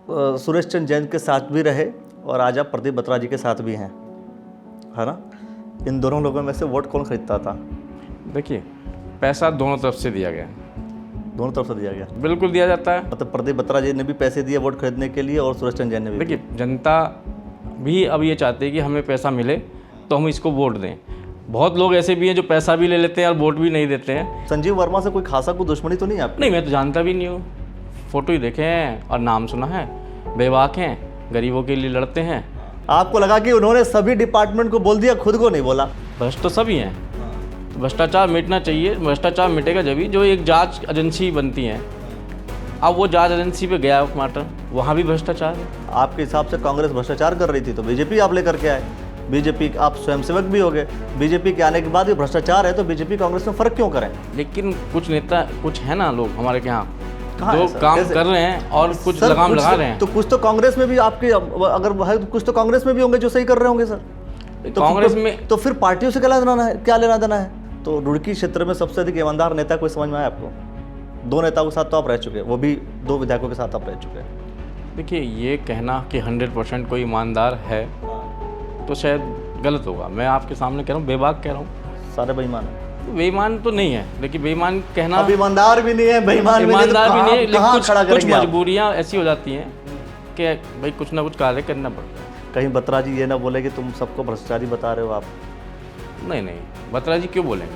सुरेश चंद्र जैन के साथ भी रहे और आज आप प्रदीप बत्रा जी के साथ भी हैं, है ना। इन दोनों लोगों में से वोट कौन खरीदता था? देखिए, पैसा दोनों तरफ से दिया गया, दोनों तरफ से दिया गया, बिल्कुल दिया जाता है। मतलब प्रदीप बत्रा जी ने भी पैसे दिए वोट खरीदने के लिए और सुरेश चंद्र जैन ने भी। देखिए, जनता भी अब ये चाहती है कि हमें पैसा मिले तो हम इसको वोट दें। बहुत लोग ऐसे भी हैं जो पैसा भी ले लेते हैं और वोट भी नहीं देते हैं। संजीव वर्मा से कोई खासा कोई दुश्मनी तो नहीं है आपकी? नहीं, मैं तो जानता भी नहीं हूँ, फ़ोटो ही देखे हैं और नाम सुना है। बेबाक हैं, गरीबों के लिए लड़ते हैं। आपको लगा कि उन्होंने सभी डिपार्टमेंट को बोल दिया, खुद को नहीं बोला? भ्रष्ट तो सभी हैं, भ्रष्टाचार मिटना चाहिए। भ्रष्टाचार मिटेगा जब ही जो एक जांच एजेंसी बनती है। अब वो जांच एजेंसी पे गया मैटर, वहाँ भी भ्रष्टाचार है। आपके हिसाब से कांग्रेस भ्रष्टाचार कर रही थी तो बीजेपी आप लेकर के आए, बीजेपी आप स्वयंसेवक भी हो गए। बीजेपी के आने के बाद भी भ्रष्टाचार है तो बीजेपी कांग्रेस में फर्क क्यों करें? लेकिन कुछ नेता, कुछ है ना लोग हमारे के यहाँ कहाँ जो है सर? काम कैसे? कर रहे हैं और कुछ सर, लगाम कुछ लगा रहे हैं। तो कुछ तो कांग्रेस में भी आपके अगर है तो कुछ तो कांग्रेस में भी होंगे जो सही कर रहे होंगे सर। तो कांग्रेस में तो फिर पार्टियों से क्या लेना है, क्या लेना देना है? तो रुड़की क्षेत्र में सबसे अधिक ईमानदार नेता कोई समझ में आया आपको? 2 नेताओं के साथ तो आप रह चुके हैं, वो भी 2 विधायकों के साथ आप रह चुके हैं। देखिए, ये कहना कि 100% कोई ईमानदार है तो शायद गलत होगा। मैं आपके सामने कह रहा हूँ, बेबाक कह रहा हूँ। सारे बेईमान हैं? बेईमान तो नहीं है, लेकिन बेईमान कहना, अब ईमानदार भी नहीं है, बेईमान भी नहीं है, तो ईमानदार भी नहीं है, लेकिन कहाँ कुछ खड़ा कुछ करेंगे आप? मजबूरियाँ ऐसी हो जाती हैं कि भाई कुछ ना कुछ कार्य करना पड़ता है। कहीं बत्रा जी ये ना बोले कि तुम सबको भ्रष्टाचारी बता रहे हो आप, नहीं नहीं, बत्रा जी क्यों बोलेंगे?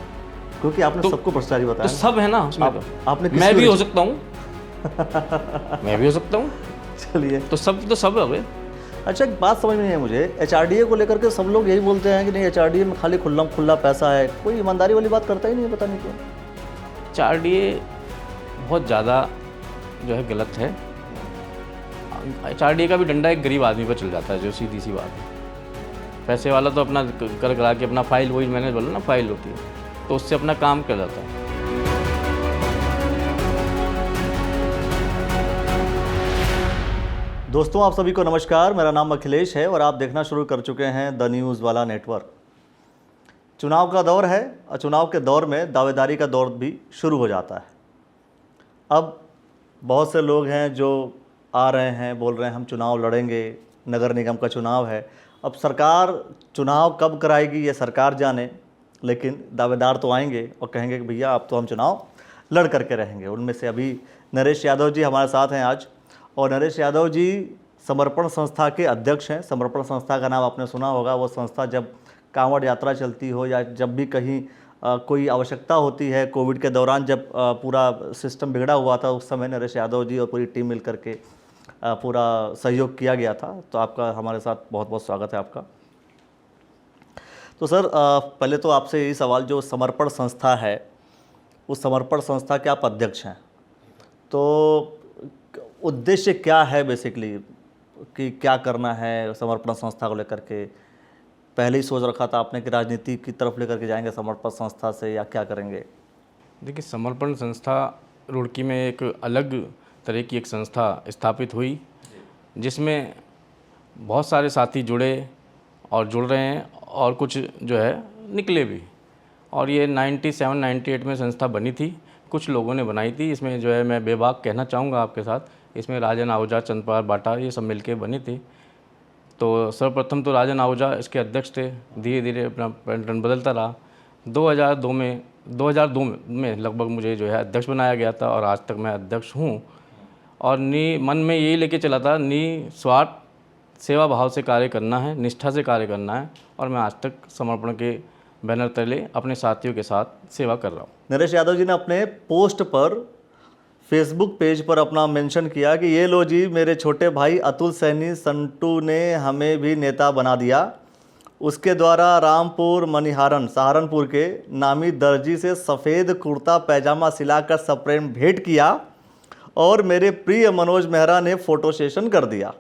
क्योंकि आपने तो- सबको भ्रष्टाचारी तो बताया। सब है ना उसमें। आपने तो मैं किसी भी को- हो सकता हूँ मैं भी हो सकता हूँ। चलिए, तो सब है। अच्छा एक बात समझ में नहीं है मुझे, एचआरडीए को लेकर के सब लोग यही बोलते हैं कि नहीं एचआरडीए में खाली खुला पैसा है, कोई ईमानदारी वाली बात करता ही नहीं है, पता नहीं क्यों। एचआरडीए बहुत ज़्यादा जो है गलत है। एचआरडीए का भी डंडा एक गरीब आदमी पर चल जाता है, जो सीधी सी बात है। पैसे वाला तो अपना कर करा के अपना फाइल, वही मैंने बोला ना, फाइल होती है, तो उससे अपना काम कर जाता है। दोस्तों आप सभी को नमस्कार, मेरा नाम अखिलेश है और आप देखना शुरू कर चुके हैं द न्यूज़ वाला नेटवर्क। चुनाव का दौर है और चुनाव के दौर में दावेदारी का दौर भी शुरू हो जाता है। अब बहुत से लोग हैं जो आ रहे हैं, बोल रहे हैं हम चुनाव लड़ेंगे, नगर निगम का चुनाव है। अब सरकार चुनाव कब कराएगी ये सरकार जाने, लेकिन दावेदार तो आएंगे और कहेंगे कि भैया अब तो हम चुनाव लड़ करके रहेंगे। उनमें से अभी नरेश यादव जी हमारे साथ हैं आज, और नरेश यादव जी समर्पण संस्था के अध्यक्ष हैं। समर्पण संस्था का नाम आपने सुना होगा। वो संस्था जब कांवड़ यात्रा चलती हो या जब भी कहीं कोई आवश्यकता होती है, कोविड के दौरान जब पूरा सिस्टम बिगड़ा हुआ था, उस समय नरेश यादव जी और पूरी टीम मिल करके पूरा सहयोग किया गया था। तो आपका हमारे साथ बहुत बहुत स्वागत है आपका। तो सर पहले तो आपसे यही सवाल, जो समर्पण संस्था है उस समर्पण संस्था के आप अध्यक्ष हैं, तो उद्देश्य क्या है बेसिकली, कि क्या करना है समर्पण संस्था को लेकर के? पहले ही सोच रखा था आपने कि राजनीति की तरफ लेकर के जाएंगे समर्पण संस्था से, या क्या करेंगे? देखिए, समर्पण संस्था रुड़की में एक अलग तरह की एक संस्था स्थापित हुई, जिसमें बहुत सारे साथी जुड़े और जुड़ रहे हैं और कुछ जो है निकले भी। और ये 97-98 में संस्था बनी थी, कुछ लोगों ने बनाई थी। इसमें जो है मैं बेबाक कहना चाहूँगा आपके साथ, इसमें राजन आहूजा, चंद्रपाल बाटा, ये सब मिलके बनी थी। तो सर्वप्रथम तो राजन आहूजा इसके अध्यक्ष थे, धीरे धीरे अपना पैटर्न बदलता रहा। 2002 में लगभग मुझे जो है अध्यक्ष बनाया गया था और आज तक मैं अध्यक्ष हूँ। और मन में यही लेके चला था, निस्वार्थ सेवा भाव से कार्य करना है, निष्ठा से कार्य करना है, और मैं आज तक समर्पण के बैनर तले अपने साथियों के साथ सेवा कर रहा हूँ। नरेश यादव जी ने अपने पोस्ट पर, फेसबुक पेज पर अपना मेंशन किया कि ये लो जी, मेरे छोटे भाई अतुल सैनी संटू ने हमें भी नेता बना दिया। उसके द्वारा रामपुर मनिहारन सहारनपुर के नामी दर्जी से सफ़ेद कुर्ता पैजामा सिलाकर सप्रेम भेंट किया और मेरे प्रिय मनोज मेहरा ने फ़ोटो सेशन कर दिया।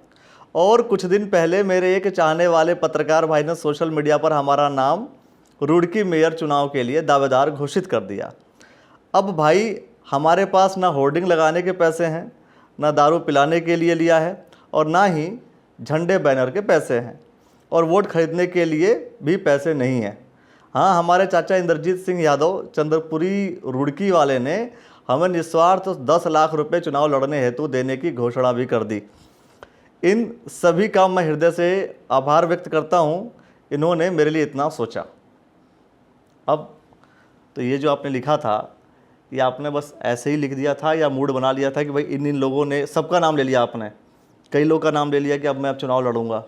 और कुछ दिन पहले मेरे एक चाहने वाले पत्रकार भाई ने सोशल मीडिया पर हमारा नाम रुड़की मेयर चुनाव के लिए दावेदार घोषित कर दिया। अब भाई हमारे पास ना होर्डिंग लगाने के पैसे हैं, ना दारू पिलाने के लिए लिया है, और ना ही झंडे बैनर के पैसे हैं, और वोट खरीदने के लिए भी पैसे नहीं हैं। हाँ, हमारे चाचा इंद्रजीत सिंह यादव चंद्रपुरी रुड़की वाले ने हमें निस्वार्थ 10 लाख रुपए चुनाव लड़ने हेतु देने की घोषणा भी कर दी। इन सभी का मैं हृदय से आभार व्यक्त करता हूँ, इन्होंने मेरे लिए इतना सोचा। अब तो ये जो आपने लिखा था, ये आपने बस ऐसे ही लिख दिया था या मूड बना लिया था कि भाई इन लोगों ने, सबका नाम ले लिया आपने, कई लोग का नाम ले लिया कि अब मैं चुनाव लड़ूंगा?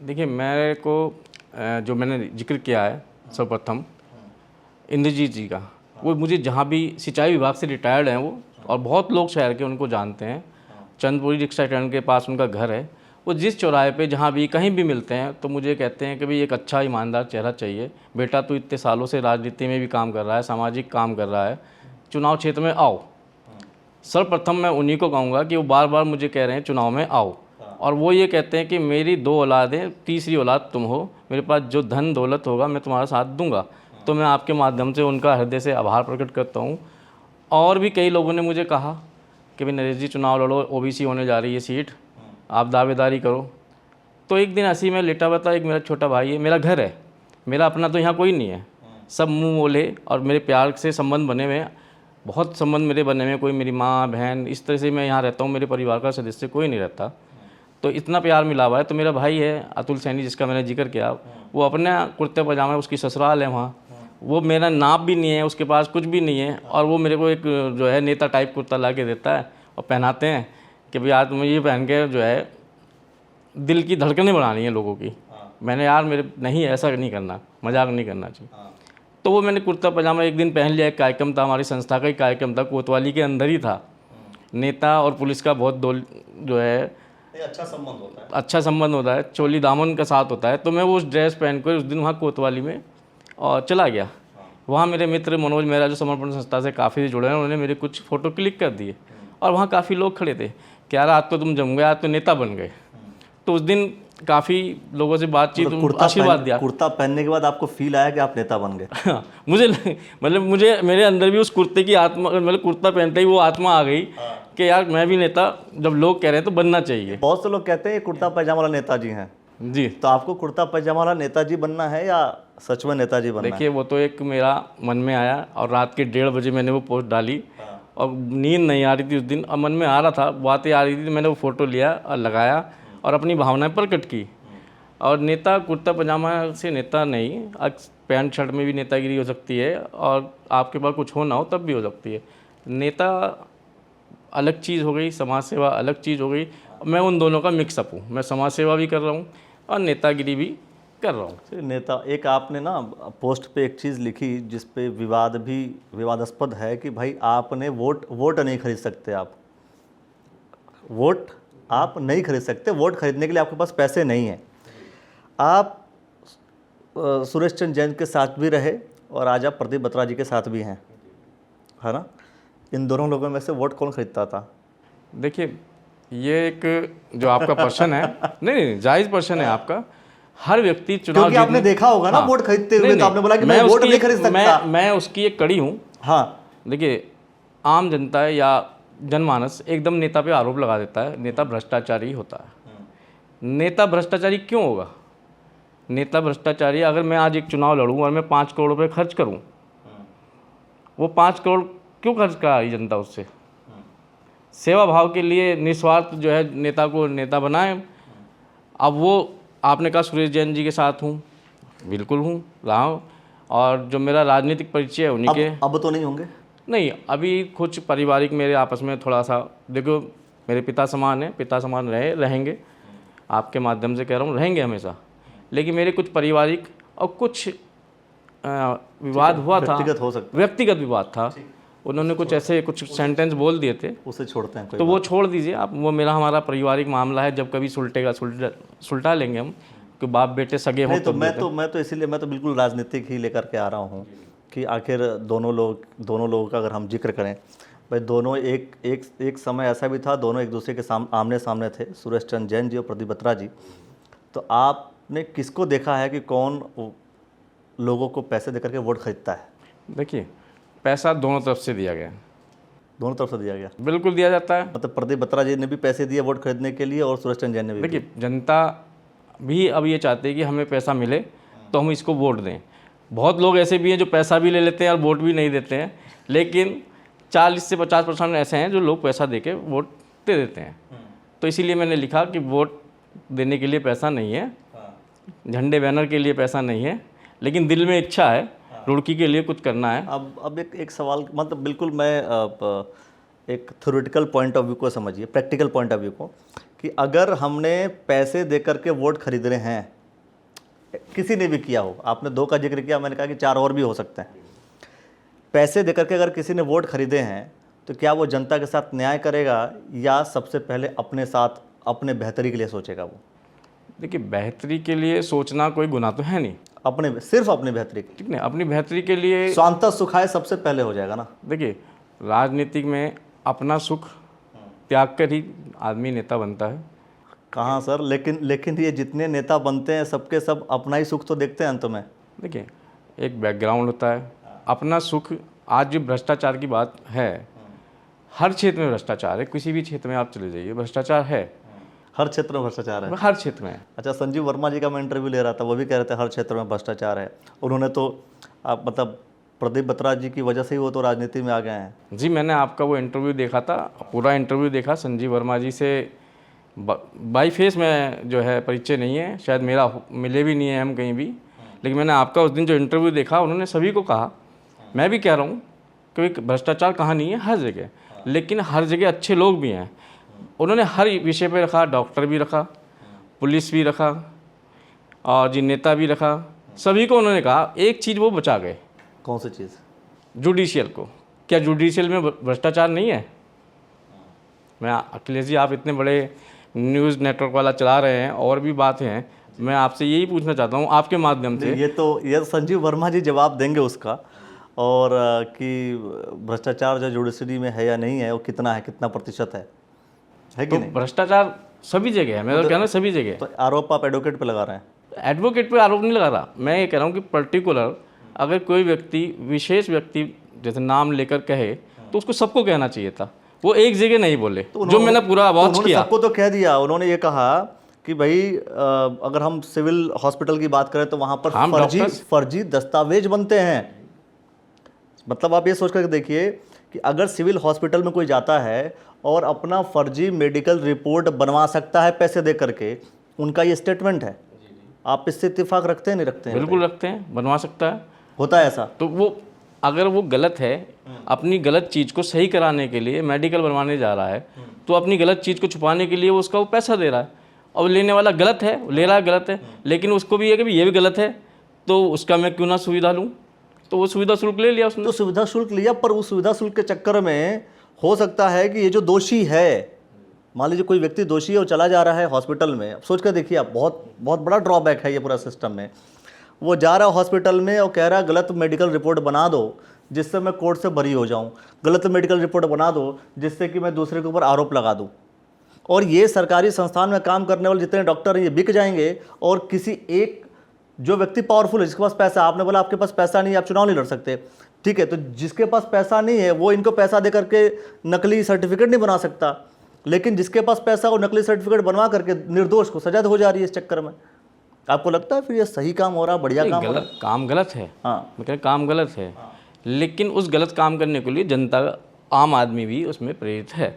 देखिए, मेरे को जो मैंने जिक्र किया है सर्वप्रथम इंद्रजीत जी का, वो मुझे जहाँ भी सिंचाई विभाग से रिटायर्ड हैं वो, और बहुत लोग शहर के उनको जानते हैं। चंदपुरी रिक्शा स्टैंड के पास उनका घर है। वो जिस चौराहे पे जहाँ भी कहीं भी मिलते हैं तो मुझे कहते हैं कि भाई एक अच्छा ईमानदार चेहरा चाहिए, बेटा तू इतने सालों से राजनीति में भी काम कर रहा है, सामाजिक काम कर रहा है, चुनाव क्षेत्र में आओ। सर्वप्रथम मैं उन्हीं को कहूँगा कि वो बार बार मुझे कह रहे हैं चुनाव में आओ, और वो ये कहते हैं कि मेरी 2 औलादें, तीसरी औलाद तुम हो, मेरे पास जो धन दौलत होगा मैं तुम्हारा साथ दूंगा। तो मैं आपके माध्यम से उनका हृदय से आभार प्रकट करता हूँ। और भी कई लोगों ने मुझे कहा कि भाई नरेश जी चुनाव लड़ो, ओबीसी होने जा रही है सीट, आप दावेदारी करो। तो एक दिन ऐसे ही मैं लेटा हुआ था, एक मेरा छोटा भाई है, मेरा घर है, मेरा अपना तो यहाँ कोई नहीं है, सब मुँह बोले और मेरे प्यार से संबंध बने हुए हैं, बहुत संबंध मेरे बने हुए, कोई मेरी माँ बहन, इस तरह से मैं यहाँ रहता हूँ, मेरे परिवार का सदस्य कोई नहीं रहता, तो इतना प्यार मिला हुआ है। तो मेरा भाई है अतुल सैनी, जिसका मैंने जिक्र किया, वो अपने कुर्ते पजामा, उसकी ससुराल है वहाँ, वो मेरा नाप भी नहीं है, उसके पास कुछ भी नहीं है, और वो मेरे को एक जो है नेता टाइप कुर्ता ला के देता है और पहनाते हैं कि भाई आज तुम्हें ये पहन के जो है दिल की धड़कनें बढ़ानी है लोगों की। मैंने यार मेरे नहीं, ऐसा नहीं करना, मजाक नहीं करना चाहिए। तो वो मैंने कुर्ता पजामा एक दिन पहन लिया। एक कार्यक्रम था, हमारी संस्था का ही कार्यक्रम था, कोतवाली के अंदर ही था। नेता और पुलिस का बहुत जो है अच्छा संबंध होता है, अच्छा संबंध होता है, चोली दामन का साथ होता है। तो मैं वो उस ड्रेस पहन कर उस दिन वहाँ कोतवाली में और चला गया। वहाँ मेरे मित्र मनोज मेहरा, जो समर्पण संस्था से काफ़ी जुड़े हैं, उन्होंने मेरे कुछ फ़ोटो क्लिक कर दिए, और वहाँ काफ़ी लोग खड़े थे कि यार आज तो तुम जम गए, आज तो नेता बन गए। तो उस दिन काफ़ी लोगों से बातचीत, आशीर्वाद दिया। कुर्ता पहनने के बाद आपको फील आया कि आप नेता बन गए? मुझे मतलब मुझे मेरे अंदर भी उस कुर्ते की आत्मा, मतलब कुर्ता पहनते ही वो आत्मा आ गई कि यार मैं भी नेता, जब लोग कह रहे हैं तो बनना चाहिए। बहुत से लोग कहते हैं ये कुर्ता पैजामा वाला नेताजी हैं जी। तो आपको कुर्ता पैजामा वाला नेताजी बनना है या सच में नेताजी बनना है? देखिए, वो तो एक मेरा मन में आया, और रात के 1:30 बजे मैंने वो पोस्ट डाली, और नींद नहीं आ रही थी उस दिन, और मन में आ रहा था, बातें आ रही थी, तो मैंने वो फ़ोटो लिया और लगाया और अपनी भावनाएं प्रकट की। और नेता कुर्ता पजामा से नेता नहीं, पैंट शर्ट में भी नेतागिरी हो सकती है, और आपके पास कुछ हो ना हो तब भी हो सकती है। नेता अलग चीज़ हो गई, समाज सेवा अलग चीज़ हो गई। मैं उन दोनों का मिक्सअप हूँ, मैं समाज सेवा भी कर रहा हूँ और नेतागिरी भी कर रहा हूँ। नेता, एक आपने ना पोस्ट पे एक चीज़ लिखी जिस पे विवाद भी, विवादास्पद है कि भाई आपने वोट नहीं खरीद सकते, आप वोट आप नहीं खरीद सकते, वोट खरीदने के लिए आपके पास पैसे नहीं हैं। आप सुरेश चंद्र जैन के साथ भी रहे और आज आप प्रदीप बत्रा जी के साथ भी हैं, है ना? इन दोनों लोगों में से वोट कौन खरीदता था? देखिए, ये एक जो आपका प्रश्न है, नहीं जायज़ प्रश्न है आपका। हर व्यक्ति चुनाव, क्योंकि आपने देखा होगा ना वोट खरीदते हुए, तो आपने बोला कि मैं वोट नहीं खरीद सकता। मैं उसकी एक कड़ी हूँ। हाँ, देखिए, आम जनता या जनमानस एकदम नेता पे आरोप लगा देता है, नेता भ्रष्टाचारी होता है। नेता भ्रष्टाचारी क्यों होगा? नेता भ्रष्टाचारी, अगर मैं आज एक चुनाव लड़ूँ और मैं 5 करोड़ रुपये खर्च करूँ, वो 5 करोड़ क्यों खर्च करा रही जनता उससे? सेवा भाव के लिए निस्वार्थ जो है नेता को नेता बनाए। अब वो आपने कहा सुरेश जैन जी के साथ हूँ, बिल्कुल हूँ, रहा हूँ, और जो मेरा राजनीतिक परिचय है उन्हीं के। अब तो नहीं होंगे? नहीं, अभी कुछ पारिवारिक मेरे आपस में थोड़ा सा, देखो मेरे पिता समान है, पिता समान रहेंगे, आपके माध्यम से कह रहा हूँ, रहेंगे हमेशा। लेकिन मेरे कुछ पारिवारिक और कुछ विवाद हुआ था, व्यक्तिगत हो सकता, व्यक्तिगत विवाद था। उन्होंने कुछ ऐसे कुछ सेंटेंस बोल दिए थे, उसे छोड़ते हैं, तो वो छोड़ दीजिए आप। वो हमारा पारिवारिक मामला है, जब कभी सुलटा लेंगे हम, कि बाप बेटे सगे हों। तो मैं तो इसीलिए मैं तो बिल्कुल राजनीतिक ही लेकर के आ रहा हूँ कि आखिर दोनों लोगों का अगर हम जिक्र करें, भाई दोनों एक समय ऐसा भी था, दोनों एक दूसरे के आमने सामने थे, सुरेश चंद्र जैन जी और प्रदीप बत्रा जी। तो आपने किसको देखा है कि कौन लोगों को पैसे देकर के वोट खरीदता है? देखिए, पैसा दोनों तरफ से दिया गया, दोनों तरफ से दिया गया, बिल्कुल दिया जाता है। मतलब प्रदीप बत्रा जी ने भी पैसे दिए वोट खरीदने के लिए और सुरेश चंद्र जैन ने भी। देखिए, जनता भी अब ये चाहती है कि हमें पैसा मिले तो हम इसको वोट दें। बहुत लोग ऐसे भी हैं जो पैसा भी ले लेते हैं और वोट भी नहीं देते हैं, लेकिन 40 से 50% ऐसे हैं जो लोग पैसा दे के वोट दे देते हैं। तो इसीलिए मैंने लिखा कि वोट देने के लिए पैसा नहीं है, झंडे बैनर के लिए पैसा नहीं है, लेकिन दिल में इच्छा है रुड़की के लिए कुछ करना है। अब एक सवाल, मतलब बिल्कुल मैं एक थ्योरेटिकल पॉइंट ऑफ व्यू को समझिए, प्रैक्टिकल पॉइंट ऑफ व्यू को, कि अगर हमने पैसे दे करके वोट खरीद रहे हैं, किसी ने भी किया हो, आपने 2 का जिक्र किया, मैंने कहा कि 4 और भी हो सकते हैं, पैसे दे करके अगर किसी ने वोट खरीदे हैं तो क्या वो जनता के साथ न्याय करेगा या सबसे पहले अपने साथ अपने बेहतरी के लिए सोचेगा? वो देखिए, बेहतरी के लिए सोचना कोई गुनाह तो है नहीं, सिर्फ अपनी बेहतरी, ठीक है, अपनी बेहतरी के लिए स्वांतः सुखाय सबसे पहले हो जाएगा ना। देखिए, राजनीतिक में अपना सुख त्याग कर ही आदमी नेता बनता है। कहाँ सर, लेकिन ये जितने नेता बनते हैं सबके सब अपना ही सुख तो देखते हैं अंत में। देखिए, एक बैकग्राउंड होता है, अपना सुख। आज जो भ्रष्टाचार की बात है, हर क्षेत्र में भ्रष्टाचार है, किसी भी क्षेत्र में आप चले जाइए भ्रष्टाचार है, हर क्षेत्र में भ्रष्टाचार है, हर क्षेत्र में। अच्छा, संजीव वर्मा जी का मैं इंटरव्यू ले रहा था, वो भी कह रहे थे हर क्षेत्र में भ्रष्टाचार है। उन्होंने तो आप मतलब प्रदीप बत्रा जी की वजह से ही वो तो राजनीति में आ गए हैं। जी, मैंने आपका वो इंटरव्यू देखा था, पूरा इंटरव्यू देखा। संजीव वर्मा जी से बाई फेस में जो है परिचय नहीं है, शायद मेरा मिले भी नहीं है हम कहीं भी, लेकिन मैंने आपका उस दिन जो इंटरव्यू देखा, उन्होंने सभी को कहा, मैं भी कह रहा हूँ कि भ्रष्टाचार कहाँ नहीं है, हर जगह, लेकिन हर जगह अच्छे लोग भी हैं। उन्होंने हर विषय पे रखा, डॉक्टर भी रखा, पुलिस भी रखा और जी नेता भी रखा, सभी को उन्होंने कहा। एक चीज़ वो बचा गए। कौन सी चीज़? जुडिशियल को। क्या जुडिशियल में भ्रष्टाचार नहीं है? मैं अखिलेश जी, आप इतने बड़े न्यूज़ नेटवर्क वाला चला रहे हैं, और भी बातें हैं, मैं आपसे यही पूछना चाहता हूँ आपके माध्यम से। ये संजीव वर्मा जी जवाब देंगे उसका, और कि भ्रष्टाचार जो जुडिशरी में है या नहीं है, वो कितना है, कितना प्रतिशत है कि तो नहीं? भ्रष्टाचार सभी जगह है, मैं तो कहना सभी जगह। तो आरोप आप एडवोकेट पे लगा रहे हैं? एडवोकेट पे आरोप नहीं लगा रहा, मैं ये कह रहा हूँ कि पर्टिकुलर अगर कोई व्यक्ति, विशेष व्यक्ति जैसे नाम लेकर कहे, तो उसको सबको कहना चाहिए था, वो एक जगह नहीं बोले, तो जो मैंने पूरा वॉच किया। सबको तो कह दिया, उन्होंने ये कहा कि भाई अगर हम सिविल हॉस्पिटल की बात करें तो वहाँ पर फर्जी दस्तावेज बनते हैं। मतलब आप ये सोच कर देखिए कि अगर सिविल हॉस्पिटल में कोई जाता है और अपना फर्जी मेडिकल रिपोर्ट बनवा सकता है पैसे दे करके, उनका ये स्टेटमेंट है, आप इससे इत्तेफाक रखते हैं नहीं रखते हैं? बिल्कुल रखते हैं, बनवा सकता है, होता है ऐसा। तो वो अगर वो गलत है, अपनी गलत चीज़ को सही कराने के लिए मेडिकल बनवाने जा रहा है, तो अपनी गलत चीज़ को छुपाने के लिए वो उसका वो पैसा दे रहा है, और लेने वाला गलत है, ले रहा है गलत है, लेकिन उसको भी है कि ये भी गलत है, तो उसका मैं क्यों ना सुविधा लूँ, तो वो सुविधा शुल्क ले लिया उसने। तो सुविधा शुल्क लिया, पर उस सुविधा शुल्क के चक्कर में हो सकता है कि ये जो दोषी है, मान लीजिए कोई व्यक्ति दोषी है, वो चला जा रहा है हॉस्पिटल में, सोच कर देखिए आप, बहुत बहुत बड़ा ड्रॉबैक है ये पूरा सिस्टम में। वो जा रहा है हॉस्पिटल में और कह रहा है गलत मेडिकल रिपोर्ट बना दो जिससे मैं कोर्ट से बरी हो जाऊं, गलत मेडिकल रिपोर्ट बना दो जिससे कि मैं दूसरे के ऊपर आरोप लगा दूं, और ये सरकारी संस्थान में काम करने वाले जितने डॉक्टर हैं ये बिक जाएंगे, और किसी एक जो व्यक्ति पावरफुल है, जिसके पास पैसा, आपने बोला आपके पास पैसा नहीं, आप चुनाव नहीं लड़ सकते, ठीक है, तो जिसके पास पैसा नहीं है वो इनको पैसा दे करके नकली सर्टिफिकेट नहीं बना सकता, लेकिन जिसके पास पैसा वो नकली सर्टिफिकेट बनवा करके निर्दोष को सजा हो जा रही है इस चक्कर में। आपको लगता है फिर ये सही काम हो रहा है, बढ़िया काम हो रहा है? काम गलत है, हाँ, मैं कह काम गलत है, लेकिन उस गलत काम करने के लिए जनता, आम आदमी भी उसमें प्रेरित है।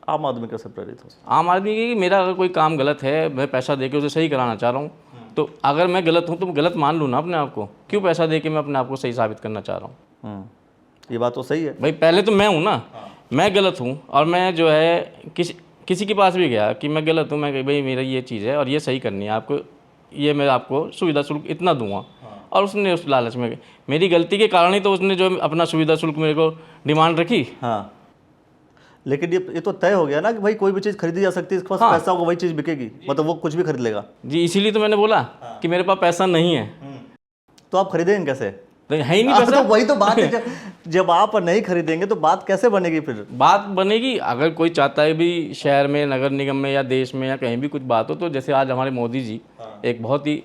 आम आदमी कैसे प्रेरित हो? आम आदमी की, मेरा अगर कोई काम गलत है, मैं पैसा दे के उसे सही कराना चाह रहा हूँ, तो अगर मैं गलत हूँ तो गलत मान लूँ ना अपने आप को, क्यों पैसा दे के मैं अपने आप को सही साबित करना चाह रहा हूँ? ये बात तो सही है भाई, पहले तो मैं हूँ ना, मैं गलत हूँ, और मैं जो है किसी के पास भी गया कि मैं गलत हूँ, मैं भाई मेरा ये चीज़ है और ये सही करनी है आपको, ये मैं आपको सुविधा शुल्क इतना दूंगा, और उसने उस लालच में, मेरी गलती के कारण ही तो उसने जो अपना सुविधा शुल्क मेरे को डिमांड रखी। हाँ, लेकिन ये तो तय हो गया ना कि भाई कोई भी चीज़ खरीदी जा सकती है, इसके पास पैसा होगा वही चीज़ बिकेगी, मतलब वो कुछ भी खरीद लेगा। जी, इसीलिए तो मैंने बोला कि मेरे पास पैसा नहीं है, तो आप खरीदेंगे कैसे? है ही नहीं पैसा। तो वही तो बात है, जब आप नहीं खरीदेंगे तो बात कैसे बनेगी? फिर बात बनेगी अगर कोई चाहता है भी शहर में, नगर निगम में या देश में या कहीं भी कुछ बात हो, तो जैसे आज हमारे मोदी जी एक बहुत ही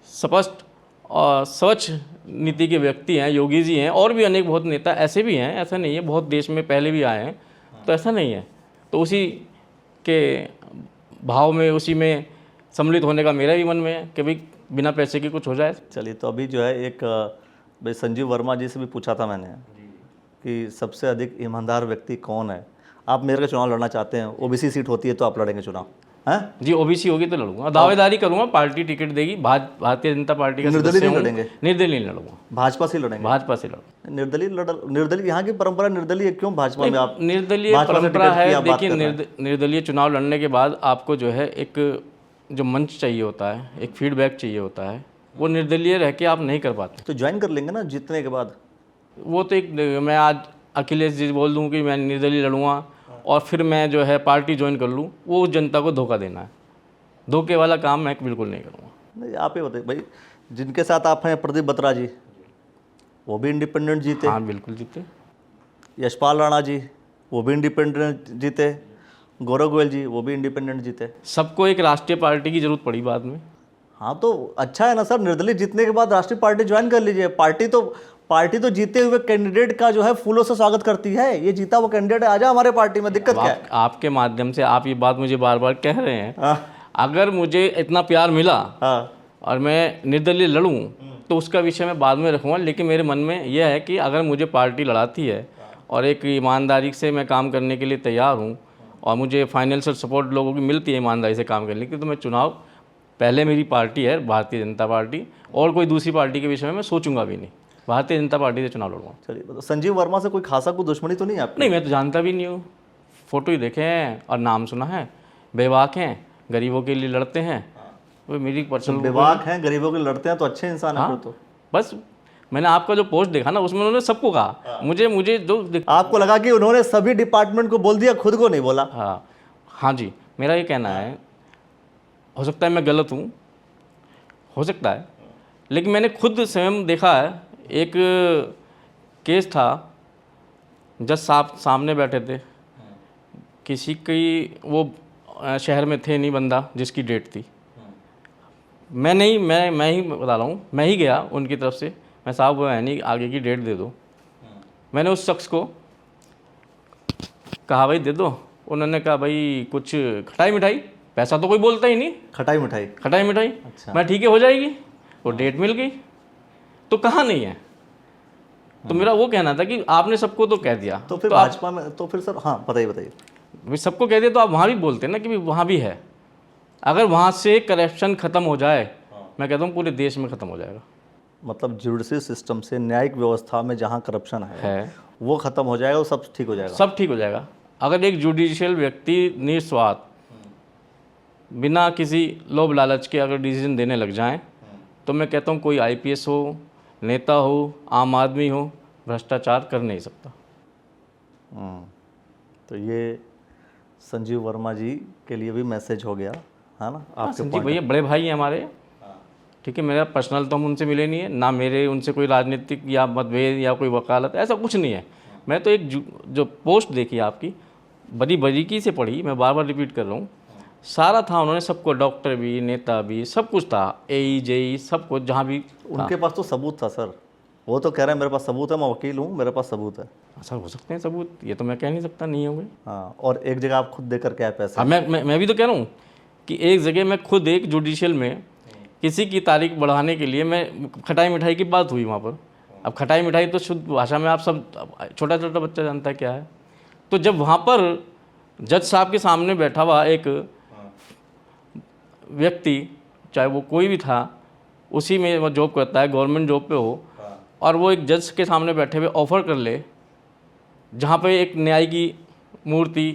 स्पष्ट और स्वच्छ नीति के व्यक्ति हैं, योगी जी हैं, और भी अनेक बहुत नेता ऐसे भी हैं, ऐसा नहीं है, बहुत देश में पहले भी आए हैं, तो ऐसा नहीं है, तो उसी के भाव में, उसी में सम्मिलित होने का मेरा भी मन में है कि भाई बिना पैसे के कुछ हो जाए। चलिए, तो अभी जो है एक भाई संजीव वर्मा जी से भी पूछा था मैंने कि सबसे अधिक ईमानदार व्यक्ति कौन है, आप मेयर का चुनाव लड़ना चाहते हैं, ओबीसी सीट होती है तो आप लड़ेंगे चुनाव, हैं? जी ओबीसी होगी तो लड़ूंगा, दावेदारी करूंगा, पार्टी टिकट देगी, भारतीय जनता पार्टी का निर्दलीय सदस्य नहीं हूँ। लड़ेंगे? निर्दलीय नहीं लड़ूंगा, भाजपा से ही लड़ेंगे? भाजपा से लड़ूंगा। निर्दलीय यहाँ की परंपरा निर्दलीय, क्यों भाजपा में आप निर्दलीय भाजपा से परंपरा टिकट की है। आप बात देखिए कर रहे हैं? निर्दलीय चुनाव लड़ने के बाद आपको जो है एक जो मंच चाहिए होता है, एक फीडबैक चाहिए होता है, वो निर्दलीय रह के आप नहीं कर पाते। तो ज्वाइन कर लेंगे ना जीतने के बाद। वो तो एक, मैं आज अखिलेश जी बोल दूं कि मैं निर्दलीय लड़ूंगा और फिर मैं जो है पार्टी ज्वाइन कर लूं, वो जनता को धोखा देना है। धोखे वाला काम मैं बिल्कुल नहीं करूँगा। नहीं, आप ही बताइए भाई, जिनके साथ आप हैं प्रदीप बत्रा जी, वो भी इंडिपेंडेंट जीते। हाँ बिल्कुल जीते। यशपाल राणा जी, वो भी इंडिपेंडेंट जीते। गौरव गोयल जी, वो भी इंडिपेंडेंट जीते। सबको एक राष्ट्रीय पार्टी की जरूरत पड़ी बाद में। हाँ तो अच्छा है ना सर, निर्दलीय जीतने के बाद राष्ट्रीय पार्टी ज्वाइन कर लीजिए। पार्टी तो जीते हुए कैंडिडेट का जो है फूलों से स्वागत करती है। ये जीता वो कैंडिडेट है, आजा हमारे पार्टी में, दिक्कत क्या है? आपके माध्यम से आप ये बात मुझे बार बार कह रहे हैं। अगर मुझे इतना प्यार मिला और मैं निर्दलीय लड़ूं तो उसका विषय मैं बाद में रखूँगा, लेकिन मेरे मन में यह है कि अगर मुझे पार्टी लड़ाती है और एक ईमानदारी से मैं काम करने के लिए तैयार हूँ और मुझे फाइनेंशियल सपोर्ट लोगों की मिलती है ईमानदारी से काम करने की, तो मैं चुनाव, पहले मेरी पार्टी है भारतीय जनता पार्टी, और कोई दूसरी पार्टी के विषय में मैं सोचूंगा भी नहीं, भारतीय जनता पार्टी से चुनाव लड़ूंगा। चलिए, तो संजीव वर्मा से कोई खासा कोई दुश्मनी तो नहीं आपकी? नहीं, मैं तो जानता भी नहीं हूँ, फ़ोटो ही देखे हैं और नाम सुना है। बेबाक हैं, गरीबों के लिए लड़ते हैं, वो मेरी पर्सनल। बेबाक हैं, गरीबों के लड़ते हैं, तो अच्छे इंसान हैं। तो बस मैंने आपका जो पोस्ट देखा ना, उसमें उन्होंने सबको कहा। मुझे जो आपको लगा कि उन्होंने सभी डिपार्टमेंट को बोल दिया, खुद को नहीं बोला? हाँ जी, मेरा ये कहना है, हो सकता है मैं गलत हूँ, हो सकता है, लेकिन मैंने खुद स्वयं देखा है। एक केस था, जज साहब सामने बैठे थे, किसी की वो शहर में थे नहीं बंदा जिसकी डेट थी, मैं ही बता रहा हूँ, मैं ही गया उनकी तरफ से, मैं साहब वो है नहीं, आगे की डेट दे दो। मैंने उस शख्स को कहा भाई दे दो, उन्होंने कहा भाई कुछ खटाई मिठाई, पैसा तो कोई बोलता ही नहीं। खटाई मिठाई अच्छा। मैं ठीक है हो जाएगी, वो डेट मिल गई, तो कहाँ नहीं है। तो मेरा वो कहना था कि आपने सबको तो कह दिया, तो फिर भाजपा में तो फिर सर, हाँ बताइए। भाई सबको कह दिया तो आप वहाँ भी बोलते हैं ना कि वहाँ भी है। अगर वहाँ से करप्शन ख़त्म हो जाए, मैं कहता हूँ पूरे देश में ख़त्म हो जाएगा। मतलब जुडिशरी सिस्टम से, न्यायिक व्यवस्था में जहाँ करप्शन है वो ख़त्म हो जाएगा, वो सब ठीक हो जाएगा। सब ठीक हो जाएगा। अगर एक जुडिशियल व्यक्ति निस्वार्थ, बिना किसी लोभ लालच के अगर डिसीजन देने लग जाएं, तो मैं कहता हूँ कोई आईपीएस हो, नेता हो, आम आदमी हो, भ्रष्टाचार कर नहीं सकता। तो ये संजीव वर्मा जी के लिए भी मैसेज हो गया है ना आपके? संजीव भैया बड़े भाई हैं हमारे, ठीक है। मेरा पर्सनल तो हम उनसे मिले नहीं है ना, मेरे उनसे कोई राजनीतिक या मतभेद या कोई वकालत, ऐसा कुछ नहीं है। मैं तो एक जो पोस्ट देखी आपकी, बड़ी बारीकी से पढ़ी, मैं बार बार रिपीट कर रहा हूँ, सारा था, उन्होंने सबको, डॉक्टर भी, नेता भी, सब कुछ था, एई जेई सब कुछ, जहाँ भी उनके पास तो सबूत था सर। वो तो कह रहे हैं मेरे पास सबूत है, मैं वकील हूँ, मेरे पास सबूत है। सर हो सकते हैं सबूत, ये तो मैं कह नहीं सकता नहीं होंगे। हाँ, और एक जगह आप खुद देकर के आए पैसे। मैं भी तो कह रहा हूँ कि एक जगह मैं खुद एक जुडिशियल में किसी की तारीख बढ़ाने के लिए, मैं खटाई मिठाई की बात हुई वहाँ पर। अब खटाई मिठाई तो शुद्ध भाषा में आप सब, छोटा छोटा बच्चा जानता है क्या है। तो जब वहाँ पर जज साहब के सामने बैठा हुआ एक व्यक्ति, चाहे वो कोई भी था, उसी में वो जॉब करता है, गवर्नमेंट जॉब पे हो, और वो एक जज के सामने बैठे हुए ऑफ़र कर ले, जहाँ पे एक न्याय की मूर्ति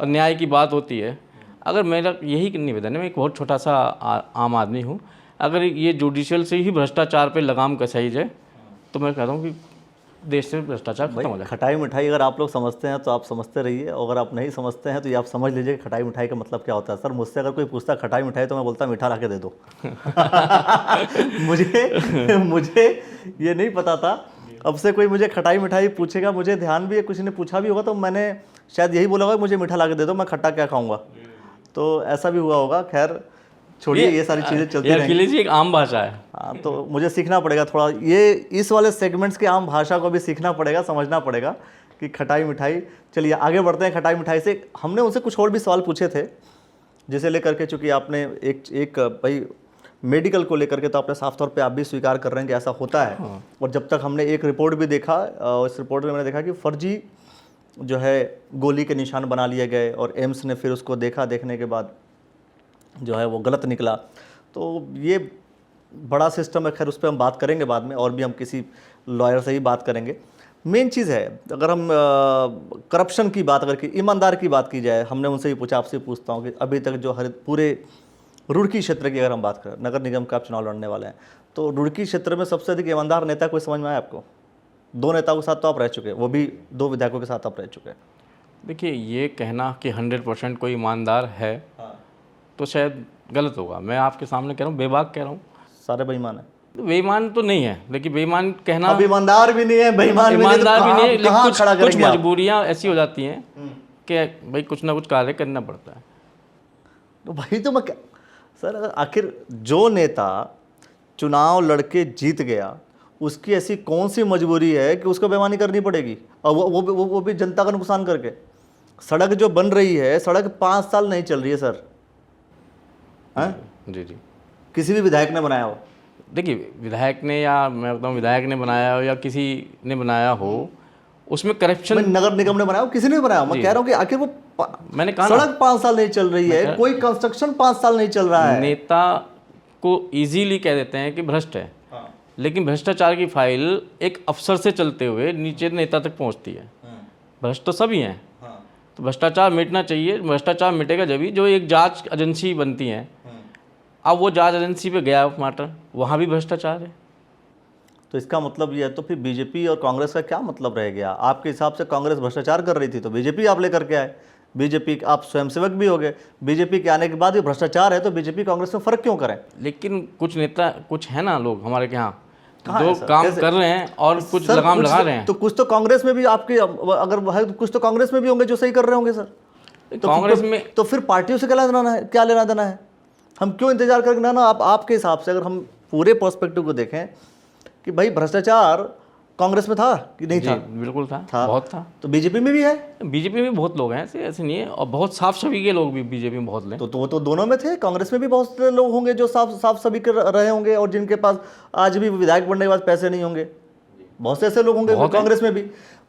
और न्याय की बात होती है। अगर मेरा यही निवेदन है, मैं एक बहुत छोटा सा आम आदमी हूँ, अगर ये जुडिशियल से ही भ्रष्टाचार पे लगाम कसाई जाए, तो मैं कहता हूँ कि देश से भ्रष्टाचार खत्म हो जाए। खटाई मिठाई अगर आप लोग समझते हैं तो आप समझते रहिए, और अगर आप नहीं समझते हैं तो ये आप समझ लीजिए कि खटाई मिठाई का मतलब क्या होता है। सर मुझसे अगर कोई पूछता खटाई मिठाई, तो मैं बोलता मीठा ला के दे दो। मुझे ये नहीं पता था। अब से कोई मुझे खटाई मिठाई पूछेगा, मुझे ध्यान भी है, किसी ने पूछा भी होगा तो मैंने शायद यही बोला होगा, मुझे मीठा ला के दे दो, मैं खट्टा क्या खाऊंगा। तो ऐसा भी हुआ होगा। खैर छोड़िए, ये सारी चीज़ें चलती रहेंगी। अखिलेश जी एक आम भाषा है। हाँ, तो मुझे सीखना पड़ेगा थोड़ा, ये इस वाले सेगमेंट्स की आम भाषा को भी सीखना पड़ेगा, समझना पड़ेगा कि खटाई मिठाई। चलिए आगे बढ़ते हैं। खटाई मिठाई से हमने उनसे कुछ और भी सवाल पूछे थे, जिसे लेकर के, चूँकि आपने एक भाई मेडिकल को लेकर के तो आपने साफ तौर पे आप भी स्वीकार कर रहे हैं कि ऐसा होता है। और जब तक हमने एक रिपोर्ट भी देखा, इस रिपोर्ट में मैंने देखा कि फर्जी जो है गोली के निशान बना लिए गए और एम्स ने फिर उसको देखा, देखने के बाद जो है वो गलत निकला। तो ये बड़ा सिस्टम है, खैर उस पर हम बात करेंगे बाद में, और भी हम किसी लॉयर से ही बात करेंगे। मेन चीज़ है, अगर हम करप्शन की बात, अगर ईमानदार की बात की जाए, हमने उनसे ही पूछा, आपसे पूछता हूँ कि अभी तक जो हर पूरे रुड़की क्षेत्र की अगर हम बात करें, नगर निगम का आप चुनाव लड़ने वाले हैं, तो रुड़की क्षेत्र में सबसे अधिक ईमानदार नेता कोई समझ में आया आपको? 2 नेताओं के साथ तो आप रह चुके हैं, वो भी 2 विधायकों के साथ आप रह चुके हैं। देखिए, ये कहना कि 100% कोई ईमानदार है तो शायद गलत होगा। मैं आपके सामने कह रहा हूँ, बेबाक कह रहा हूँ, सारे बेईमान है। बेईमान तो नहीं है, लेकिन बेईमान कहना, अब ईमानदार भी नहीं है, बेईमान भी नहीं है, तो ईमानदार भी नहीं है, लेकिन कहाँ कुछ खड़ा कुछ करेंगे आप? मजबूरियाँ ऐसी हो जाती हैं कि भाई कुछ ना कुछ कार्य करना पड़ता है। तो भाई तो मैं सर, अगर आखिर जो नेता चुनाव लड़के जीत गया, उसकी ऐसी कौन सी मजबूरी है कि उसको बेईमानी करनी पड़ेगी, और वो भी जनता का नुकसान करके? सड़क जो बन रही है, सड़क 5 साल नहीं चल रही है सर, हैं? जी जी। किसी भी विधायक ने बनाया हो? देखिए, विधायक ने, या मैं बताऊँ विधायक ने बनाया हो या किसी ने बनाया हो, उसमें करप्शन, नगर निगम ने बनाया हो, किसी ने बनाया? मैं कह रहा हूँ कि आखिर वो मैंने कहा ना, सड़क 5 साल नहीं चल रही है, कोई कंस्ट्रक्शन 5 साल नहीं चल रहा है। नेता को इजीली कह देते हैं कि भ्रष्ट है, लेकिन भ्रष्टाचार की फाइल एक अफसर से चलते हुए नीचे नेता तक पहुंचती है। भ्रष्ट तो सभी हैं, तो भ्रष्टाचार मिटना चाहिए। भ्रष्टाचार मिटेगा जब ही जो एक जांच एजेंसी बनती है। अब वो जांच एजेंसी पे गया मैटर, वहाँ भी भ्रष्टाचार है। तो इसका मतलब ये है, तो फिर बीजेपी और कांग्रेस का क्या मतलब रह गया? आपके हिसाब से कांग्रेस भ्रष्टाचार कर रही थी तो बीजेपी आप लेकर के आए, बीजेपी आप स्वयंसेवक भी हो गए, बीजेपी के आने के बाद भी भ्रष्टाचार है, तो बीजेपी कांग्रेस में फर्क क्यों करें? लेकिन कुछ नेता, कुछ है ना लोग हमारे के यहाँ कहाँ जो है सर? काम कैसे? कर रहे हैं और कुछ सर, लगाम लगा रहे हैं। तो कुछ तो कांग्रेस में भी आपके, अगर है तो कुछ तो कांग्रेस में भी होंगे जो सही कर रहे होंगे सर। तो कांग्रेस में तो फिर पार्टियों से क्या लेना देना है? क्या लेना देना है? हम क्यों इंतजार करेंगे? ना आप आपके हिसाब से अगर हम पूरे पर्सपेक्टिव को देखें कि भाई भ्रष्टाचार कांग्रेस में था कि नहीं था? बिल्कुल था, बहुत था। तो बीजेपी में भी है? बीजेपी में भी बहुत लोग हैं, ऐसे नहीं है, और बहुत साफ सभी के लोग भी बीजेपी में बहुत लें। तो दोनों में थे। कांग्रेस में भी बहुत से लोग होंगे जो साफ सभी के रहे होंगे और जिनके पास आज भी विधायक बनने के बाद पैसे नहीं होंगे। बहुत से ऐसे लोग होंगे कांग्रेस में भी,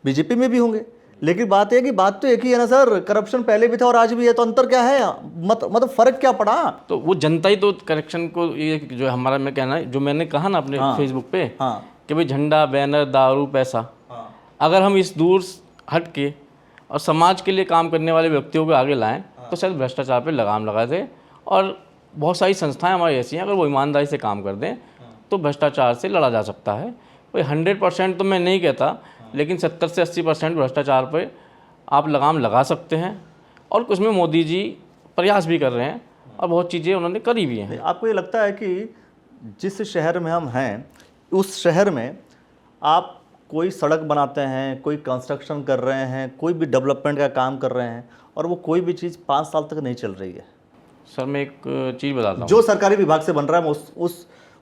बीजेपी में भी होंगे। लेकिन बात है कि बात तो एक ही है ना सर, करप्शन पहले भी था और आज भी है, तो अंतर क्या है? मतलब फर्क क्या पड़ा? तो वो जनता ही तो करप्शन को, ये जो हमारा, मैं कहना है, जो मैंने कहा ना अपने फेसबुक पे, कि भाई झंडा, बैनर, दारू, पैसा, अगर हम इस दूर हट के और समाज के लिए काम करने वाले व्यक्तियों को आगे लाएं तो शायद भ्रष्टाचार पे लगाम लगा दें। और बहुत सारी संस्थाएं हमारी ऐसी हैं, अगर वो ईमानदारी से काम कर दें तो भ्रष्टाचार से लड़ा जा सकता है। कोई 100% तो मैं नहीं कहता, लेकिन 70 से 80% भ्रष्टाचार पर आप लगाम लगा सकते हैं। और उसमें मोदी जी प्रयास भी कर रहे हैं और बहुत चीज़ें उन्होंने करी भी हैं। आपको ये लगता है कि जिस शहर में हम हैं उस शहर में आप कोई सड़क बनाते हैं, कोई कंस्ट्रक्शन कर रहे हैं, कोई भी डेवलपमेंट का काम कर रहे हैं और वो कोई भी चीज़ 5 साल तक नहीं चल रही है? सर, मैं एक चीज़ बताता हूँ। जो सरकारी विभाग से बन रहा है मैं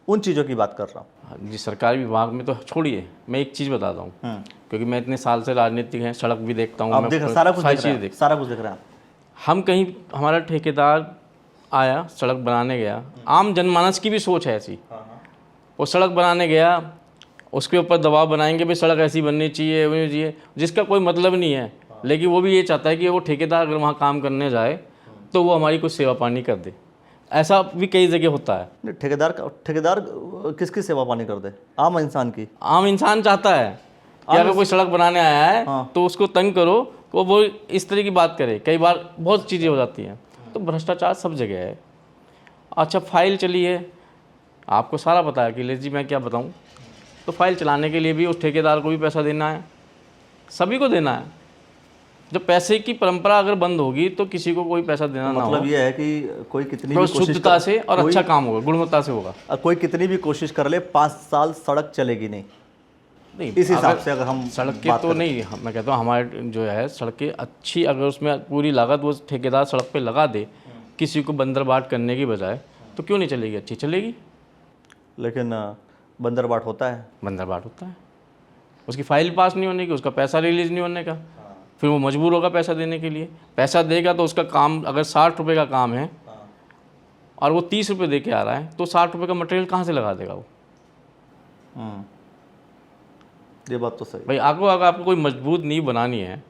उन चीज़ों की बात कर रहा हूँ। जी, सरकारी विभाग में तो छोड़िए, मैं एक चीज़ बताता हूँ, क्योंकि मैं इतने साल से राजनीतिक है, सड़क भी देखता हूँ, आप देख सारा कुछ देख रहे हैं। हम कहीं, हमारा ठेकेदार आया, सड़क बनाने गया, आम जनमानस की भी सोच है ऐसी, वो सड़क बनाने गया, उसके ऊपर दबाव बनाएंगे भाई सड़क ऐसी बननी चाहिए, बननी चाहिए, जिसका कोई मतलब नहीं है। लेकिन वो भी ये चाहता है कि वो ठेकेदार अगर वहाँ काम करने जाए तो वो हमारी कुछ सेवा पानी कर दे। ऐसा भी कई जगह होता है। ठेकेदार किसकी सेवा पानी कर दे? आम इंसान की। आम इंसान चाहता है कि अगर कोई सड़क बनाने आया है तो उसको तंग करो, तो वो इस तरह की बात करे। कई बार बहुत चीज़ें हो जाती हैं। तो भ्रष्टाचार सब जगह है। अच्छा, फाइल चली है, आपको सारा पता है कि जी मैं क्या बताऊं। तो फाइल चलाने के लिए भी उस ठेकेदार को भी पैसा देना है, सभी को देना है। जब पैसे की परंपरा अगर बंद होगी तो किसी को कोई पैसा देना ना हो। मतलब ये है कि कोई कितनी भी शुद्धता से और अच्छा काम होगा, गुणवत्ता से होगा। कोई कितनी भी कोशिश कर ले, 5 साल सड़क चलेगी नहीं। इस हिसाब से अगर हम सड़क के तो नहीं, मैं कहता हूँ हमारे जो है सड़क की अच्छी, अगर उसमें पूरी लागत वो ठेकेदार सड़क पे लगा दे किसी को बंदर बाट करने की बजाय, तो क्यों नहीं चलेगी? अच्छी चलेगी। लेकिन बंदर बाट होता है, बंदर बाट होता है, उसकी फाइल पास नहीं होने की, उसका पैसा रिलीज नहीं होने का, फिर वो मजबूर होगा पैसा देने के लिए। पैसा देगा तो उसका काम अगर 60 रुपये का काम है और वो 30 रुपये दे के आ रहा है, तो 60 रुपये का मटेरियल कहाँ से लगा देगा वो? ये बात तो सही भाई। अगर आपको कोई मजबूत नींव बनानी है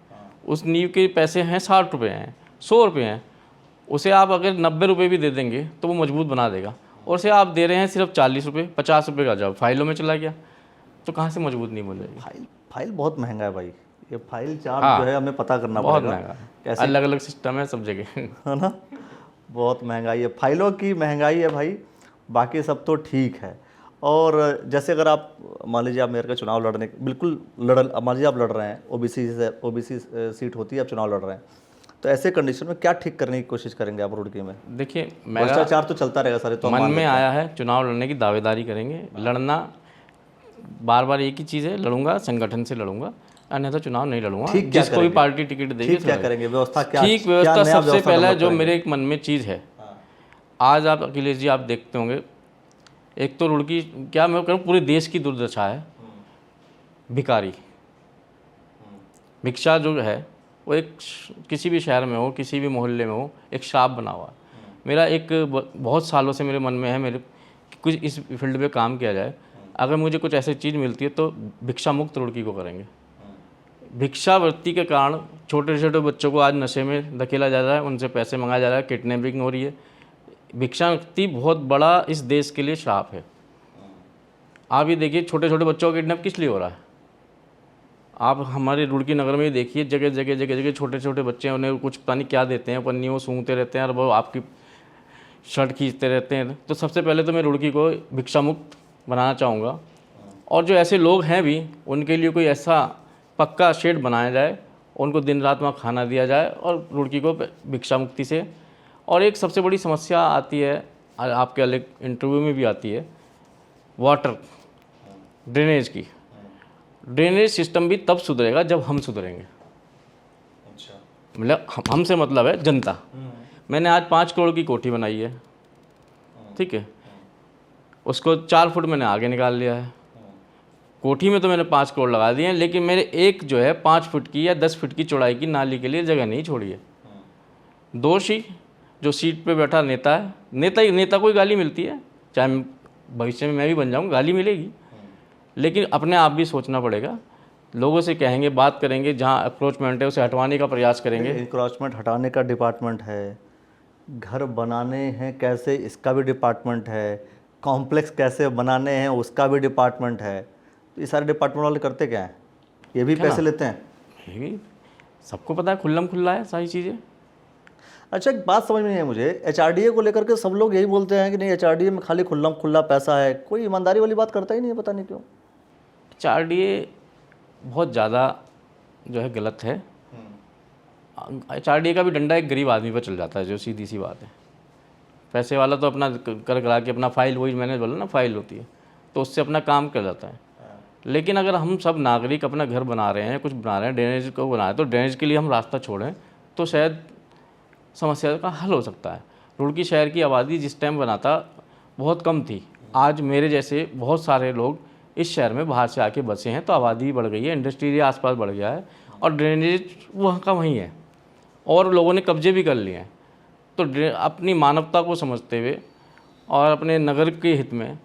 उस नींव के पैसे हैं 60 रुपये हैं, 100 रुपये हैं, उसे आप अगर 90 रुपये भी दे देंगे तो वो मजबूत बना देगा। और उसे आप दे रहे हैं सिर्फ 40 रुपये, 50 रुपये का, जब फाइलों में चला गया तो कहाँ से मजबूत नहीं बनेगी। फाइल बहुत महंगा है भाई, ये फाइल चार्ज जो है हमें पता करना बहुत पड़ेगा। महंगा है, अलग अलग सिस्टम है सब जगह। है ना, बहुत महंगाई है, फाइलों की महंगाई है भाई, बाकी सब तो ठीक है। और जैसे अगर आप मान लीजिए आप मेयर का चुनाव लड़ने बिल्कुल मान लीजिए आप लड़ रहे हैं, ओबीसी सीट होती है, आप चुनाव लड़ रहे हैं, तो ऐसे कंडीशन में क्या ठीक करने की कोशिश करेंगे आप रुड़की में? देखिए, भ्रष्टाचार तो चलता रहेगा सारे, तो मन में आया है चुनाव लड़ने की, दावेदारी करेंगे। लड़ना बार बार एक ही चीज़ है, लड़ूंगा संगठन से लड़ूंगा, अन्यथा चुनाव नहीं लड़ूंगा। जिसको भी पार्टी टिकट देगी, क्या करेंगे? व्यवस्था क्या? ठीक व्यवस्था सबसे पहला जो मेरे एक मन में चीज़ है। आज आप अखिलेश जी आप देखते होंगे, एक तो रुड़की क्या मैं कहूँ पूरे देश की दुर्दशा है, भिखारी भिक्षा जो है वो एक किसी भी शहर में हो, किसी भी मोहल्ले में हो, एक श्राप बना हुआ है। मेरा एक बहुत सालों से मेरे मन में है, मेरे कुछ इस फील्ड में काम किया जाए। अगर मुझे कुछ ऐसी चीज़ मिलती है तो भिक्षा मुक्त रुड़की को करेंगे। भिक्षावृत्ति के कारण छोटे छोटे बच्चों को आज नशे में धकेला जा रहा है, उनसे पैसे मंगाया जा रहा है, किडनैपिंग हो रही है। भिक्षावृत्ति बहुत बड़ा इस देश के लिए श्राप है। आप ये देखिए, छोटे छोटे बच्चों का किडनैप किस लिए हो रहा है? आप हमारे रुड़की नगर में ही देखिए, जगह जगह जगह जगह छोटे छोटे बच्चे हैं, उन्हें कुछ पता नहीं क्या देते हैं, पन्नियों सूंघते रहते हैं और वो आपकी शर्ट खींचते रहते हैं। तो सबसे पहले तो मैं रुड़की को भिक्षा मुक्त बनाना चाहूँगा, और जो ऐसे लोग हैं भी उनके लिए कोई ऐसा पक्का शेड बनाया जाए, उनको दिन रात वहाँ खाना दिया जाए, और रुड़की को भिक्षा मुक्ति से। और एक सबसे बड़ी समस्या आती है, आपके अलग इंटरव्यू में भी आती है, वाटर ड्रेनेज की। ड्रेनेज सिस्टम भी तब सुधरेगा जब हम सुधरेंगे। अच्छा, मतलब हमसे मतलब है जनता। मैंने आज 5 करोड़ की कोठी बनाई है, ठीक है, उसको 4 फुट मैंने आगे निकाल लिया है। कोठी में तो मैंने 5 करोड़ लगा दिए हैं, लेकिन मेरे एक जो है 5 फुट की या 10 फुट की चौड़ाई की नाली के लिए जगह नहीं छोड़ी है। दोषी जो सीट पे बैठा नेता है, नेता को ही गाली मिलती है, चाहे भविष्य में मैं भी बन जाऊँ गाली मिलेगी, लेकिन अपने आप भी सोचना पड़ेगा। लोगों से कहेंगे, बात करेंगे, जहाँ अप्रोचमेंट है उसे हटवाने का प्रयास करेंगे। इंक्रोचमेंट हटाने का डिपार्टमेंट है, घर बनाने हैं कैसे इसका भी डिपार्टमेंट है, कॉम्प्लेक्स कैसे बनाने हैं उसका भी डिपार्टमेंट है। तो ये सारे डिपार्टमेंट वाले करते क्या हैं? ये भी पैसे लेते हैं। ये भी सबको पता है, खुल्लम खुल्ला है सारी चीज़ें। अच्छा, एक बात समझ में नहीं है मुझे, एचआरडीए को लेकर के सब लोग यही बोलते हैं कि नहीं एचआरडीए में खाली खुल्लम खुल्ला पैसा है, कोई ईमानदारी वाली बात करता ही नहीं है, पता नहीं क्यों। एचआरडीए बहुत ज़्यादा जो है गलत है। एचआरडीए का भी डंडा एक गरीब आदमी पर चल जाता है, जो सीधी सी बात है। पैसे वाला तो अपना कर करा के अपना फाइल, वही मैंने बोला ना, फाइल होती है, तो उससे अपना काम कर जाता है। लेकिन अगर हम सब नागरिक अपना घर बना रहे हैं, कुछ बना रहे हैं, ड्रेनेज को बना रहे हैं, तो ड्रेनेज के लिए हम रास्ता छोड़ें तो शायद समस्या का हल हो सकता है। रुड़की शहर की आबादी जिस टाइम बनाता बहुत कम थी, आज मेरे जैसे बहुत सारे लोग इस शहर में बाहर से आके बसे हैं, तो आबादी भी बढ़ गई है, इंडस्ट्री एरिया आसपास बढ़ गया है, और ड्रेनेज वहाँ का वहीं है, और लोगों ने कब्जे भी कर लिए हैं। तो अपनी मानवता को समझते हुए और अपने नगर के हित में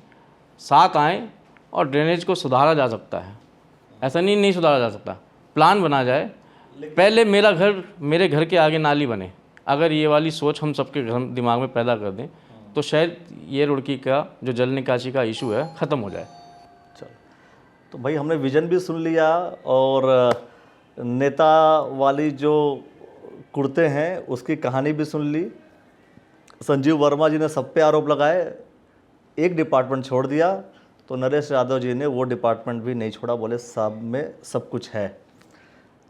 साथ आएँ, और ड्रेनेज को सुधारा जा सकता है। ऐसा नहीं सुधारा जा सकता, प्लान बना जाए। पहले मेरे घर के आगे नाली बने, अगर ये वाली सोच हम सबके घर दिमाग में पैदा कर दें तो शायद ये रुड़की का जो जल निकासी का इशू है ख़त्म हो जाए। चलो, तो भाई हमने विजन भी सुन लिया, और नेता वाली जो कुर्ते हैं उसकी कहानी भी सुन ली। संजीव वर्मा जी ने सब पे आरोप लगाए, एक डिपार्टमेंट छोड़ दिया, तो नरेश यादव जी ने वो डिपार्टमेंट भी नहीं छोड़ा, बोले सब में सब कुछ है।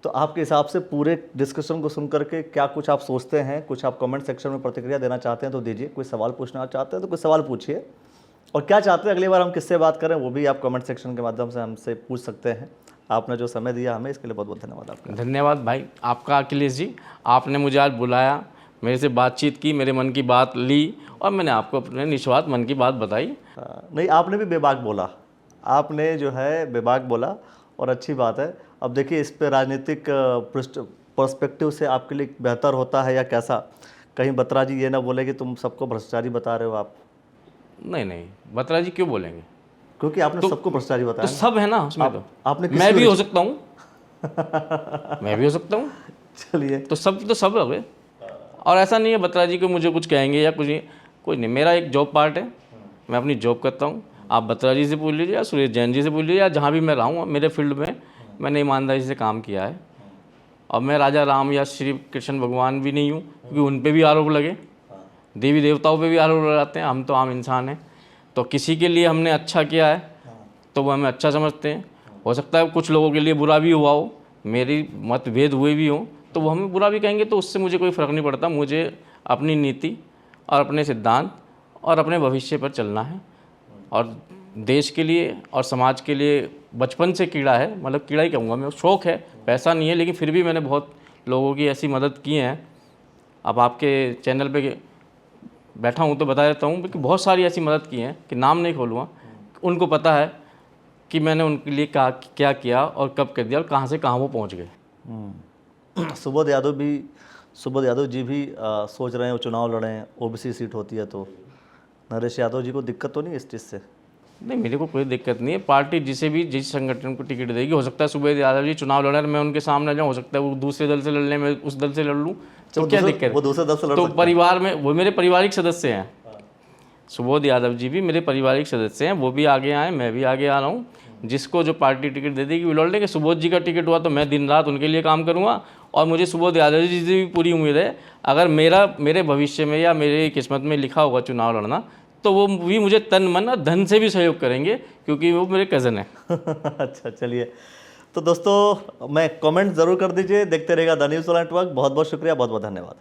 तो आपके हिसाब से पूरे डिस्कशन को सुन करके क्या कुछ आप सोचते हैं? कुछ आप कमेंट सेक्शन में प्रतिक्रिया देना चाहते हैं तो दीजिए, कोई सवाल पूछना चाहते हैं तो कोई सवाल पूछिए, और क्या चाहते हैं अगली बार हम किससे बात करें वो भी आप कमेंट सेक्शन के माध्यम से हमसे पूछ सकते हैं। आपने जो समय दिया हमें, इसके लिए बहुत बहुत धन्यवाद आपका। धन्यवाद भाई आपका अखिलेश जी, आपने मुझे आज बुलाया, मेरे से बातचीत की, मेरे मन की बात ली, और मैंने आपको अपने निस्वार्थ मन की बात बताई। नहीं, आपने भी बेबाक बोला, आपने जो है बेबाक बोला, और अच्छी बात है। अब देखिए इस पे राजनीतिक पर्सपेक्टिव से आपके लिए बेहतर होता है या कैसा? कहीं बत्रा जी ये ना बोले कि तुम सबको भ्रष्टाचारी बता रहे हो आप। नहीं, बत्रा जी क्यों बोलेंगे? क्योंकि आपने सबको भ्रष्टाचारी बताया। तो सब है ना उसमें, तो आपने मैं भी हो सकता हूँ मैं भी हो सकता हूँ। चलिए, तो सब हो गए। और ऐसा नहीं है बत्रा जी को मुझे कुछ कहेंगे या कुछ नहीं, कोई नहीं। मेरा एक जॉब पार्ट है, मैं अपनी जॉब करता हूँ। आप बत्रा जी से पूछ लीजिए या सुरेश जैन जी से पूछ लीजिए या जहाँ भी मैं रहा हूँ, मेरे फील्ड में मैंने ईमानदारी से काम किया है। और मैं राजा राम या श्री कृष्ण भगवान भी नहीं हूँ, क्योंकि उन पे भी आरोप लगे, देवी देवताओं पे भी आरोप लगाते हैं। हम तो आम इंसान हैं, तो किसी के लिए हमने अच्छा किया है तो वो हमें अच्छा समझते हैं। हो सकता है कुछ लोगों के लिए बुरा भी हुआ हो, मेरी मतभेद हुए भी हों, तो वो हमें बुरा भी कहेंगे, तो उससे मुझे कोई फ़र्क नहीं पड़ता। मुझे अपनी नीति और अपने सिद्धांत और अपने भविष्य पर चलना है। और देश के लिए और समाज के लिए बचपन से कीड़ा है, मतलब कीड़ा ही कहूँगा मैं, शौक़ है, पैसा नहीं है, लेकिन फिर भी मैंने बहुत लोगों की ऐसी मदद की है। अब आपके चैनल पे बैठा हूँ तो बता देता हूँ कि बहुत सारी ऐसी मदद की हैं कि नाम नहीं खोलूँगा। उनको पता है कि मैंने उनके लिए क्या किया और कब कर दिया और कहाँ से कहाँ वो पहुँच गए। सुबोध यादव जी भी सोच रहे हैं वो चुनाव लड़ें, ओबीसी सीट होती है तो। नरेश यादव जी को दिक्कत तो नहीं इस चीज़ से? नहीं, मेरे को कोई दिक्कत नहीं है। पार्टी जिस संगठन को टिकट देगी, हो सकता है सुबोध यादव जी चुनाव लड़े, मैं उनके सामने जाऊँ, हो सकता है वो दूसरे दल से लड़ने में उस दल से लड़ लूँ, तो क्या दिक्कत है? वो दूसरे दल से लड़ तो सकते हैं। परिवार में वो मेरे पारिवारिक सदस्य हैं। सुबोध यादव जी भी मेरे पारिवारिक सदस्य हैं, वो भी आगे आए, मैं भी आगे आ रहा हूँ। जिसको जो पार्टी टिकट दे देगी वो लड़ लेंगे। सुबोध जी का टिकट हुआ तो मैं दिन रात उनके लिए काम करूँगा। और मुझे सुबोध यादव जी से भी पूरी उम्मीद है, अगर मेरे भविष्य में या मेरी किस्मत में लिखा होगा चुनाव लड़ना, तो वो भी मुझे तन मन और धन से भी सहयोग करेंगे, क्योंकि वो मेरे कज़न हैं। अच्छा, चलिए। तो दोस्तों, मैं कमेंट ज़रूर कर दीजिए, देखते रहेगा द न्यूज़ वाला नेटवर्क। बहुत बहुत शुक्रिया, बहुत बहुत धन्यवाद।